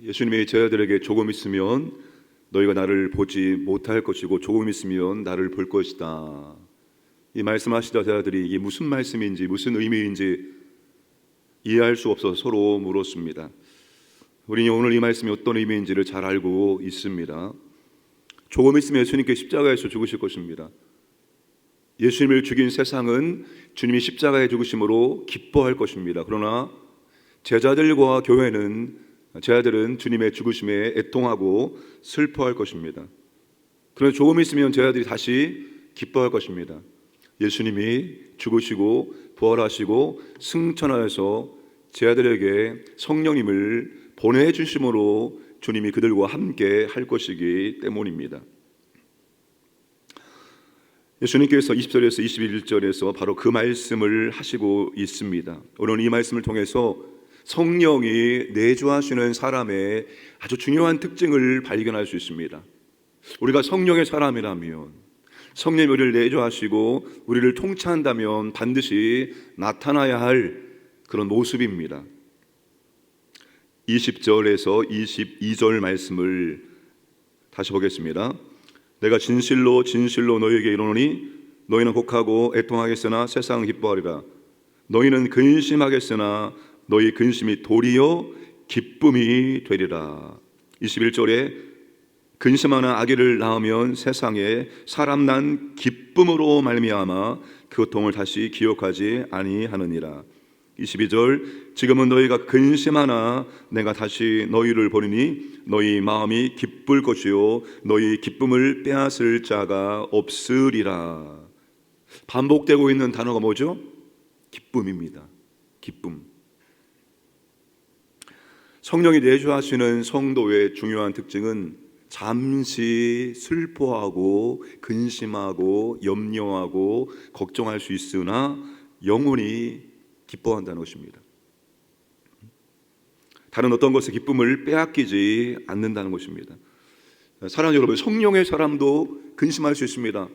예수님이 제자들에게 조금 있으면 너희가 나를 보지 못할 것이고 조금 있으면 나를 볼 것이다. 이 말씀하시다 제자들이 이게 무슨 말씀인지 무슨 의미인지 이해할 수 없어서 서로 물었습니다. 우리는 오늘 이 말씀이 어떤 의미인지를 잘 알고 있습니다. 조금 있으면 예수님께 십자가에서 죽으실 것입니다. 예수님을 죽인 세상은 주님이 십자가에 죽으심으로 기뻐할 것입니다. 그러나 제자들과 제자들은 주님의 죽으심에 애통하고 슬퍼할 것입니다. 그러나 조금 있으면 제자들이 다시 기뻐할 것입니다. 예수님이 죽으시고 부활하시고 승천하여서 제자들에게 성령님을 보내주심으로 주님이 그들과 함께 할 것이기 때문입니다. 예수님께서 20절에서 21절에서 바로 그 말씀을 하시고 있습니다. 오늘 이 말씀을 통해서 성령이 내주하시는 사람의 아주 중요한 특징을 발견할 수 있습니다. 우리가 성령의 사람이라면, 성령이 우리를 내주하시고 우리를 통치한다면 반드시 나타나야 할 그런 모습입니다. 20절에서 22절 말씀을 다시 보겠습니다. 내가 진실로 진실로 너희에게 이르노니 너희는 곡하고 애통하겠으나 세상은 기뻐하리라. 너희는 근심하겠으나 너희 근심이 도리어 기쁨이 되리라. 21절에 근심하나 아기를 낳으면 세상에 사람 난 기쁨으로 말미암아 그 고통을 다시 기억하지 아니하느니라. 22절 지금은 너희가 근심하나 내가 다시 너희를 보리니 너희 마음이 기쁠 것이요 너희 기쁨을 빼앗을 자가 없으리라. 반복되고 있는 단어가 뭐죠? 기쁨입니다. 기쁨. 성령이 내주하시는 성도의 중요한 특징은 잠시 슬퍼하고 근심하고 염려하고 걱정할 수 있으나 영원히 기뻐한다는 것입니다. 다른 어떤 것의 기쁨을 빼앗기지 않는다는 것입니다. 사랑하는 여러분, 성령의 사람도 근심할 수 있습니다.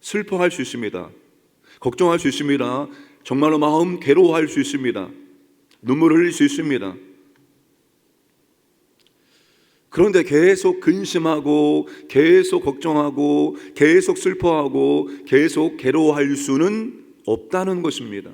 슬퍼할 수 있습니다. 걱정할 수 있습니다. 정말로 마음 괴로워할 수 있습니다. 눈물을 흘릴 수 있습니다. 그런데 계속 근심하고 계속 걱정하고 계속 슬퍼하고 계속 괴로워할 수는 없다는 것입니다.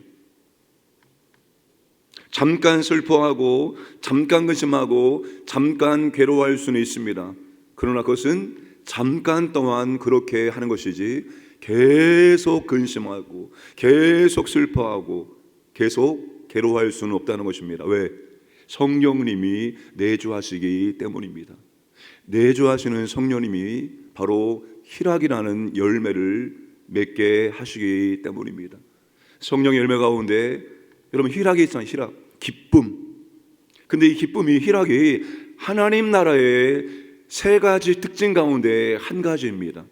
잠깐 슬퍼하고 잠깐 근심하고 잠깐 괴로워할 수는 있습니다. 그러나 그것은 잠깐 동안 그렇게 하는 것이지 계속 근심하고 계속 슬퍼하고 계속 괴로워할 수는 없다는 것입니다. 왜? 성령님이 내주하시기 때문입니다. 내주하시는 성령님이 바로 희락이라는 열매를 맺게 하시기 때문입니다. 성령의 열매 가운데 여러분 희락이 있잖아요. 희락, 기쁨. 근데 이 기쁨이, 희락이 하나님 나라의 세 가지 특징 가운데 한 가지입니다.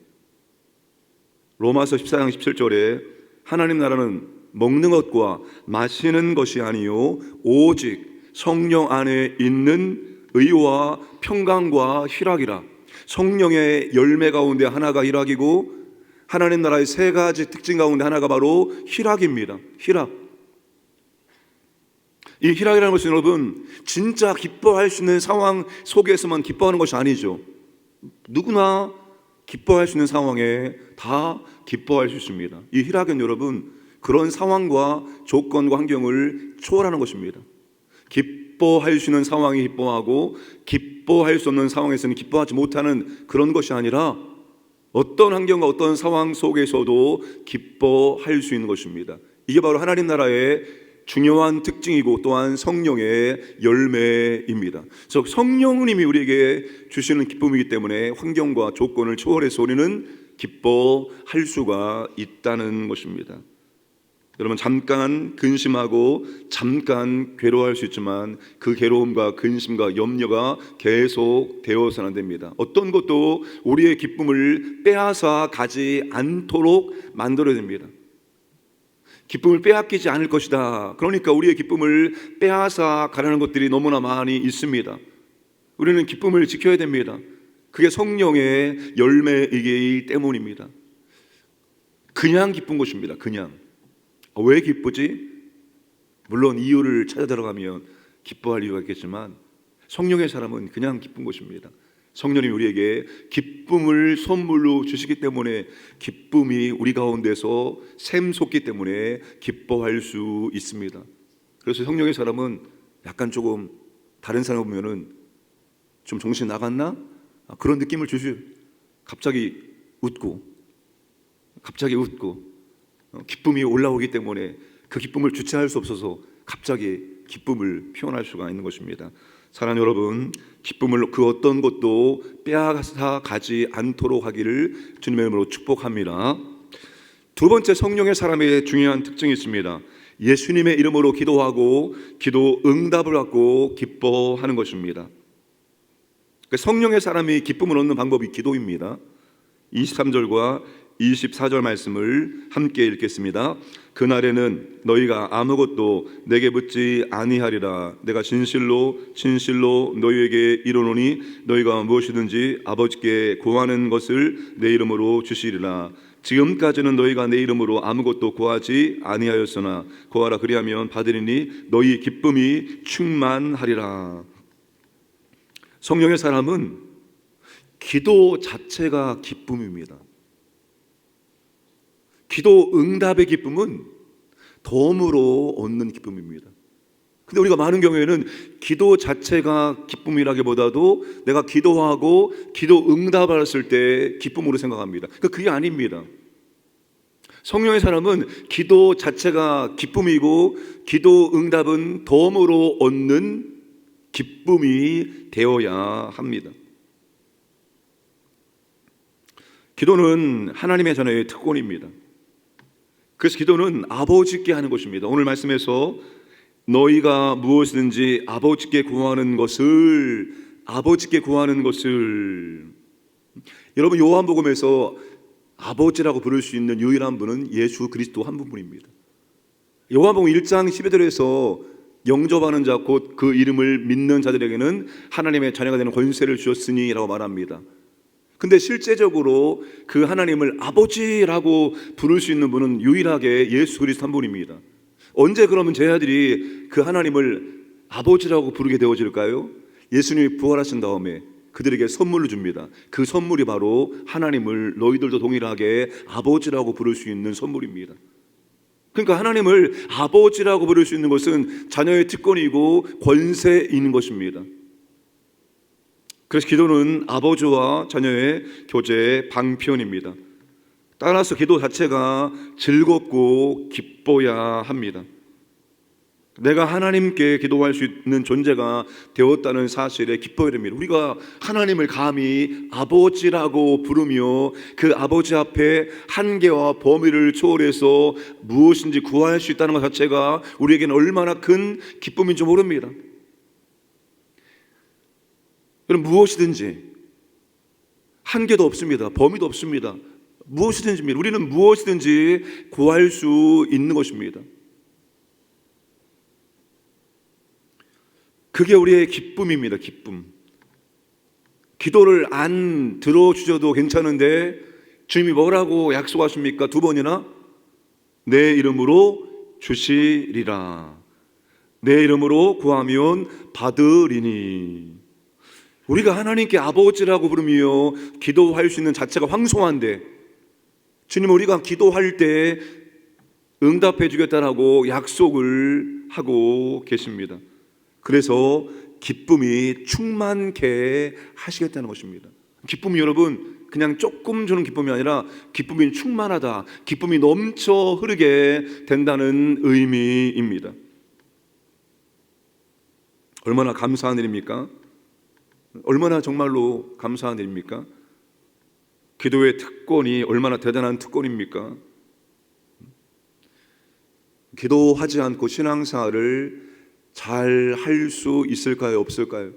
로마서 14장 17절에 하나님 나라는 먹는 것과 마시는 것이 아니요 오직 성령 안에 있는 의와 평강과 희락이라. 성령의 열매 가운데 하나가 희락이고 하나님 나라의 세 가지 특징 가운데 하나가 바로 희락입니다. 희락. 이 희락이라는 것은 여러분 진짜 기뻐할 수 있는 상황 속에서만 기뻐하는 것이 아니죠. 누구나 기뻐할 수 있는 상황에 다 기뻐할 수 있습니다. 이 희락은 여러분 그런 상황과 조건과 환경을 초월하는 것입니다. 기뻐할 수 있는 상황이 기뻐하고 기뻐할 수 없는 상황에서는 기뻐하지 못하는 그런 것이 아니라 어떤 환경과 어떤 상황 속에서도 기뻐할 수 있는 것입니다. 이게 바로 하나님 나라의 중요한 특징이고 또한 성령의 열매입니다. 즉 성령님이 우리에게 주시는 기쁨이기 때문에 환경과 조건을 초월해서 우리는 기뻐할 수가 있다는 것입니다. 여러분 잠깐 근심하고 잠깐 괴로워할 수 있지만 그 괴로움과 근심과 염려가 계속 되어서는 안 됩니다. 어떤 것도 우리의 기쁨을 빼앗아 가지 않도록 만들어야 됩니다. 기쁨을 빼앗기지 않을 것이다. 그러니까 우리의 기쁨을 빼앗아 가려는 것들이 너무나 많이 있습니다. 우리는 기쁨을 지켜야 됩니다. 그게 성령의 열매이기 때문입니다. 그냥 기쁜 것입니다. 그냥. 왜 기쁘지? 물론 이유를 찾아 들어가면 기뻐할 이유가 있겠지만 성령의 사람은 그냥 기쁜 것입니다. 성령님이 우리에게 기쁨을 선물로 주시기 때문에 기쁨이 우리 가운데서 샘솟기 때문에 기뻐할 수 있습니다. 그래서 성령의 사람은 약간 조금 다른 사람 보면은 좀 정신 나갔나? 그런 느낌을 주시. 갑자기 웃고 기쁨이 올라오기 때문에 그 기쁨을 주체할 수 없어서 갑자기 기쁨을 표현할 수가 있는 것입니다. 사랑하는 여러분, 기쁨을 그 어떤 것도 빼앗아 가지 않도록 하기를 주님의 이름으로 축복합니다. 두 번째, 성령의 사람의 중요한 특징이 있습니다. 예수님의 이름으로 기도하고 기도 응답을 받고 기뻐하는 것입니다. 성령의 사람이 기쁨을 얻는 방법이 기도입니다. 23절과 24절 말씀을 함께 읽겠습니다. 그날에는 너희가 아무것도 내게 묻지 아니하리라. 내가 진실로 너희에게 이르노니 너희가 무엇이든지 아버지께 구하는 것을 내 이름으로 주시리라. 지금까지는 너희가 내 이름으로 아무것도 구하지 아니하였으나 구하라 그리하면 받으리니 너희 기쁨이 충만하리라. 성령의 사람은 기도 자체가 기쁨입니다. 기도 응답의 기쁨은 덤으로 얻는 기쁨입니다. 근데 우리가 많은 경우에는 기도 자체가 기쁨이라기보다도 내가 기도하고 기도 응답받았을 때 기쁨으로 생각합니다. 그게 아닙니다. 성령의 사람은 기도 자체가 기쁨이고 기도 응답은 덤으로 얻는 기쁨이 되어야 합니다. 기도는 하나님의 자녀의 특권입니다. 그래서 기도는 아버지께 하는 것입니다. 오늘 말씀에서 너희가 무엇이든지 아버지께 구하는 것을 여러분, 요한복음에서 아버지라고 부를 수 있는 유일한 분은 예수 그리스도 한 분뿐입니다. 요한복음 1장 12절에서 영접하는 자 곧 그 이름을 믿는 자들에게는 하나님의 자녀가 되는 권세를 주셨으니 라고 말합니다. 근데 실제적으로 그 하나님을 아버지라고 부를 수 있는 분은 유일하게 예수 그리스도 한 분입니다. 언제 그러면 제 아들이 그 하나님을 아버지라고 부르게 되어질까요? 예수님이 부활하신 다음에 그들에게 선물을 줍니다. 그 선물이 바로 하나님을 너희들도 동일하게 아버지라고 부를 수 있는 선물입니다. 그러니까 하나님을 아버지라고 부를 수 있는 것은 자녀의 특권이고 권세인 것입니다. 그래서 기도는 아버지와 자녀의 교제의 방편입니다. 따라서 기도 자체가 즐겁고 기뻐야 합니다. 내가 하나님께 기도할 수 있는 존재가 되었다는 사실에 기뻐야 됩니다. 우리가 하나님을 감히 아버지라고 부르며 그 아버지 앞에 한계와 범위를 초월해서 무엇인지 구할 수 있다는 것 자체가 우리에게는 얼마나 큰 기쁨인지 모릅니다. 그럼 무엇이든지 한계도 없습니다. 범위도 없습니다. 무엇이든지입니다. 우리는 무엇이든지 구할 수 있는 것입니다. 그게 우리의 기쁨입니다. 기쁨. 기도를 안 들어주셔도 괜찮은데 주님이 뭐라고 약속하십니까? 2번이나 내 이름으로 주시리라. 내 이름으로 구하면 받으리니. 우리가 하나님께 아버지라고 부르며 기도할 수 있는 자체가 황송한데 주님, 우리가 기도할 때 응답해 주겠다라고 약속을 하고 계십니다. 그래서 기쁨이 충만케 하시겠다는 것입니다. 기쁨이 여러분 그냥 조금 주는 기쁨이 아니라 기쁨이 충만하다, 기쁨이 넘쳐 흐르게 된다는 의미입니다. 얼마나 감사한 일입니까? 얼마나 정말로 감사한 일입니까? 기도의 특권이 얼마나 대단한 특권입니까? 기도하지 않고 신앙생활을 잘 할 수 있을까요? 없을까요?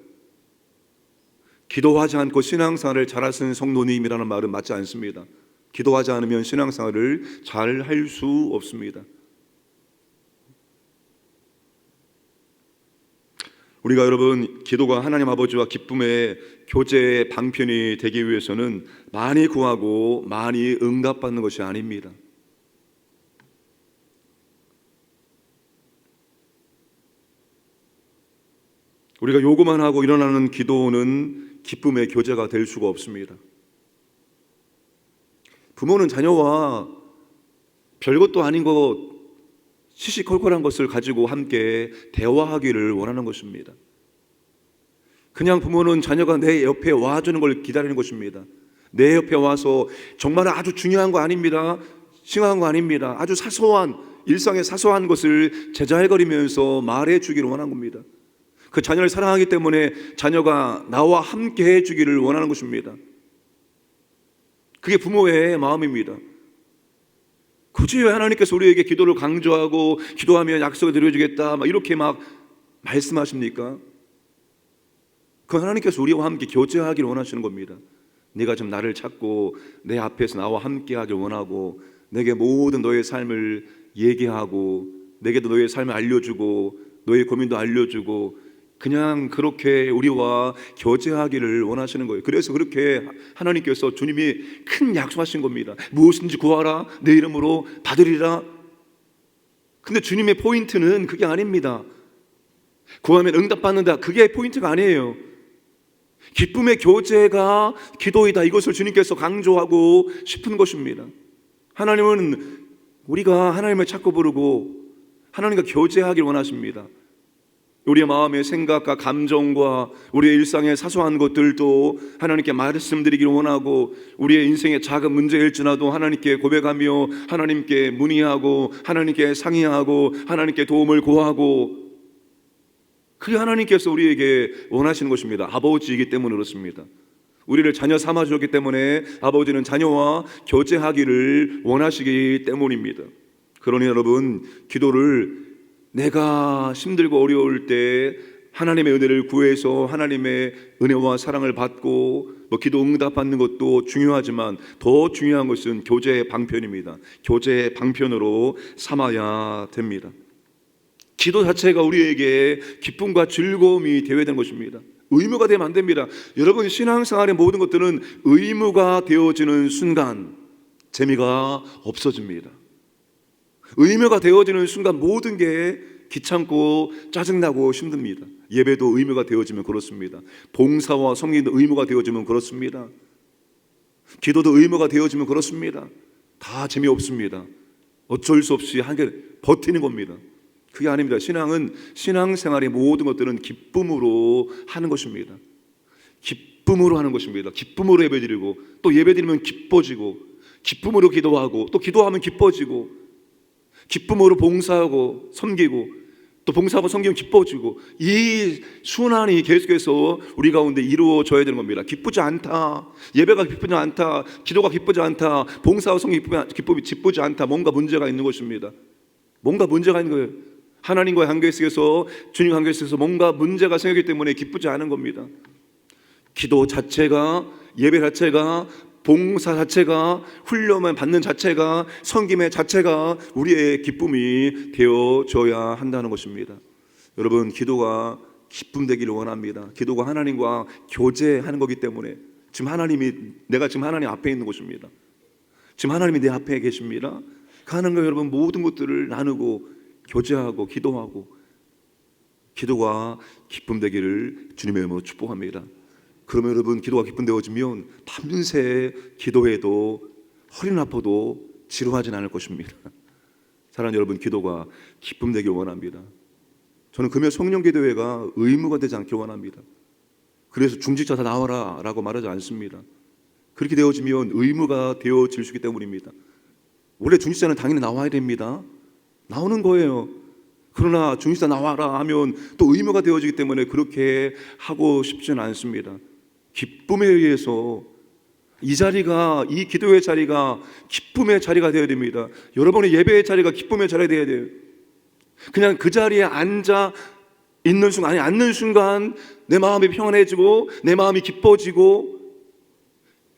기도하지 않고 신앙생활을 잘하시는 성도님이라는 말은 맞지 않습니다. 기도하지 않으면 신앙생활을 잘 할 수 없습니다. 우리가 여러분 기도가 하나님 아버지와 기쁨의 교제의 방편이 되기 위해서는 많이 구하고 많이 응답받는 것이 아닙니다. 우리가 요구만 하고 일어나는 기도는 기쁨의 교제가 될 수가 없습니다. 부모는 자녀와 별것도 아닌 것, 시시콜콜한 것을 가지고 함께 대화하기를 원하는 것입니다. 그냥 부모는 자녀가 내 옆에 와주는 걸 기다리는 것입니다. 내 옆에 와서 정말 아주 중요한 거 아닙니다. 심한 거 아닙니다. 아주 사소한, 일상의 사소한 것을 제잘거리면서 말해 주기를 원하는 겁니다. 그 자녀를 사랑하기 때문에 자녀가 나와 함께 해 주기를 원하는 것입니다. 그게 부모의 마음입니다. 굳이 왜 하나님께서 우리에게 기도를 강조하고 기도하면 약속을 드려주겠다 이렇게 막 말씀하십니까? 그 하나님께서 우리와 함께 교제하기를 원하시는 겁니다. 네가 좀 나를 찾고 내 앞에서 나와 함께 하길 원하고 내게 모든 너의 삶을 얘기하고 내게도 너의 삶을 알려주고 너의 고민도 알려주고 그냥 그렇게 우리와 교제하기를 원하시는 거예요. 그래서 그렇게 하나님께서 주님이 큰 약속하신 겁니다. 무엇인지 구하라 내 이름으로 받으리라. 근데 주님의 포인트는 그게 아닙니다. 구하면 응답받는다, 그게 포인트가 아니에요. 기쁨의 교제가 기도이다, 이것을 주님께서 강조하고 싶은 것입니다. 하나님은 우리가 하나님을 찾고 부르고 하나님과 교제하길 원하십니다. 우리의 마음의 생각과 감정과 우리의 일상의 사소한 것들도 하나님께 말씀드리기를 원하고 우리의 인생의 작은 문제일지라도 하나님께 고백하며 하나님께 문의하고 하나님께 상의하고 하나님께 도움을 구하고, 그게 하나님께서 우리에게 원하시는 것입니다. 아버지이기 때문에 그렇습니다. 우리를 자녀 삼아주셨기 때문에 아버지는 자녀와 교제하기를 원하시기 때문입니다. 그러니 여러분, 기도를 내가 힘들고 어려울 때 하나님의 은혜를 구해서 하나님의 은혜와 사랑을 받고 기도 응답받는 것도 중요하지만 더 중요한 것은 교제의 방편입니다. 교제의 방편으로 삼아야 됩니다. 기도 자체가 우리에게 기쁨과 즐거움이 되어야 되는 것입니다. 의무가 되면 안 됩니다. 여러분, 신앙생활의 모든 것들은 의무가 되어지는 순간 재미가 없어집니다. 의무가 되어지는 순간 모든 게 귀찮고 짜증나고 힘듭니다. 예배도 의무가 되어지면 그렇습니다. 봉사와 성경도 의무가 되어지면 그렇습니다. 기도도 의무가 되어지면 그렇습니다. 다 재미없습니다. 어쩔 수 없이 한게 버티는 겁니다. 그게 아닙니다. 신앙은, 신앙생활의 모든 것들은 기쁨으로 하는 것입니다. 기쁨으로 하는 것입니다. 기쁨으로 예배드리고 또 예배드리면 기뻐지고, 기쁨으로 기도하고 또 기도하면 기뻐지고, 기쁨으로 봉사하고 섬기고 또 봉사하고 섬기면 기뻐지고, 이 순환이 계속해서 우리 가운데 이루어져야 되는 겁니다. 기쁘지 않다, 예배가 기쁘지 않다, 기도가 기쁘지 않다, 봉사하고 섬김이 기쁘지 않다, 뭔가 문제가 있는 것입니다. 뭔가 문제가 있는 거예요. 하나님과의 관계 속에서, 주님 관계 속에서 뭔가 문제가 생기기 때문에 기쁘지 않은 겁니다. 기도 자체가, 예배 자체가, 봉사 자체가, 훈련을 받는 자체가, 섬김의 자체가 우리의 기쁨이 되어져야 한다는 것입니다. 여러분, 기도가 기쁨 되기를 원합니다. 기도가 하나님과 교제하는 거기 때문에 내가 지금 하나님 앞에 있는 것입니다. 지금 하나님이 내 앞에 계십니다. 하나님과 여러분 모든 것들을 나누고 교제하고 기도하고, 기도가 기쁨 되기를 주님의 이름으로 축복합니다. 그러면 여러분, 기도가 기쁨 되어지면 밤새 기도해도 허리는 아파도 지루하진 않을 것입니다. 사랑하는 여러분, 기도가 기쁨 되길 원합니다. 저는 금요 성령기도회가 의무가 되지 않길 원합니다. 그래서 중직자 다 나와라 라고 말하지 않습니다. 그렇게 되어지면 의무가 되어질 수 있기 때문입니다. 원래 중직자는 당연히 나와야 됩니다. 나오는 거예요. 그러나 중직자 나와라 하면 또 의무가 되어지기 때문에 그렇게 하고 싶지는 않습니다. 기쁨에 의해서 이 자리가, 이 기도의 자리가 기쁨의 자리가 되어야 됩니다. 여러분의 예배의 자리가 기쁨의 자리가 되어야 돼요. 그냥 그 자리에 앉아 있는 순간, 아니 앉는 순간 내 마음이 평안해지고 내 마음이 기뻐지고,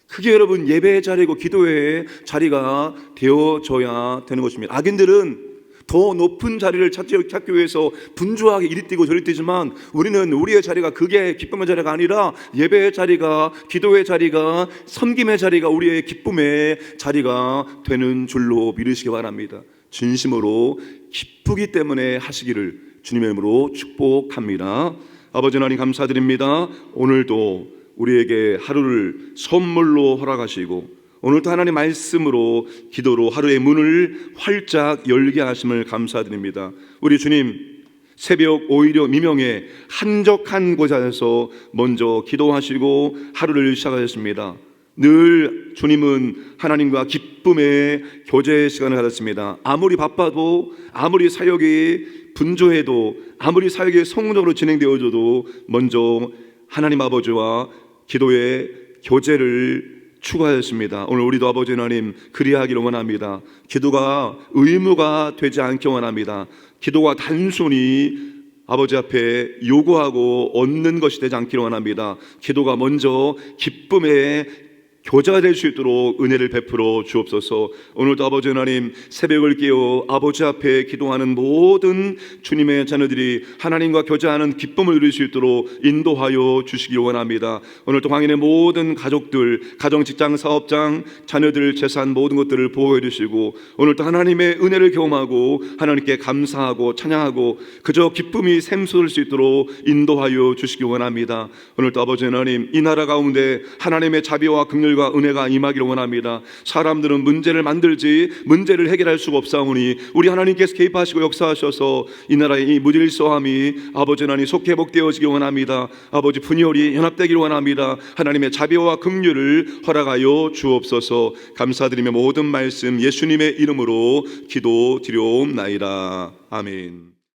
그게 여러분 예배의 자리고 기도의 자리가 되어져야 되는 것입니다. 악인들은 더 높은 자리를 찾기 위해서 분주하게 이리 뛰고 저리 뛰지만, 우리는 우리의 자리가 그게 기쁨의 자리가 아니라 예배의 자리가, 기도의 자리가, 섬김의 자리가 우리의 기쁨의 자리가 되는 줄로 믿으시기 바랍니다. 진심으로 기쁘기 때문에 하시기를 주님의 이름으로 축복합니다. 아버지 하나님 감사드립니다. 오늘도 우리에게 하루를 선물로 허락하시고 오늘도 하나님 말씀으로 기도로 하루의 문을 활짝 열게 하심을 감사드립니다. 우리 주님, 새벽 오히려 미명에 한적한 곳에서 먼저 기도하시고 하루를 시작하셨습니다. 늘 주님은 하나님과 기쁨의 교제 시간을 가졌습니다. 아무리 바빠도, 아무리 사역이 분주해도, 아무리 사역이 성공적으로 진행되어져도 먼저 하나님 아버지와 기도의 교제를 추구하였습니다. 오늘 우리도 아버지 하나님 그리하기를 원합니다. 기도가 의무가 되지 않기 원합니다. 기도가 단순히 아버지 앞에 요구하고 얻는 것이 되지 않기를 원합니다. 기도가 먼저 기쁨의 교제가 될 수 있도록 은혜를 베풀어 주옵소서. 오늘도 아버지 하나님 새벽을 깨어 아버지 앞에 기도하는 모든 주님의 자녀들이 하나님과 교제하는 기쁨을 누릴 수 있도록 인도하여 주시기 원합니다. 오늘도 광인의 모든 가족들, 가정, 직장, 사업장, 자녀들, 재산 모든 것들을 보호해 주시고 오늘도 하나님의 은혜를 경험하고 하나님께 감사하고 찬양하고 그저 기쁨이 샘솟을 수 있도록 인도하여 주시기 원합니다. 오늘도 아버지 하나님 이 나라 가운데 하나님의 자비와 긍휼 은혜가 임하기를 원합니다. 사람들은 문제를 만들지 문제를 해결할 수가 없사오니 우리 하나님께서 개입하시고 역사하셔서 이 나라의 이 무질서함이 아버지 하나님 속히 회복되어지기 원합니다. 아버지 분열이 연합되기를 원합니다. 하나님의 자비와 긍휼을 허락하여 주옵소서. 감사드리며 모든 말씀 예수님의 이름으로 기도드려옵나이다. 아멘.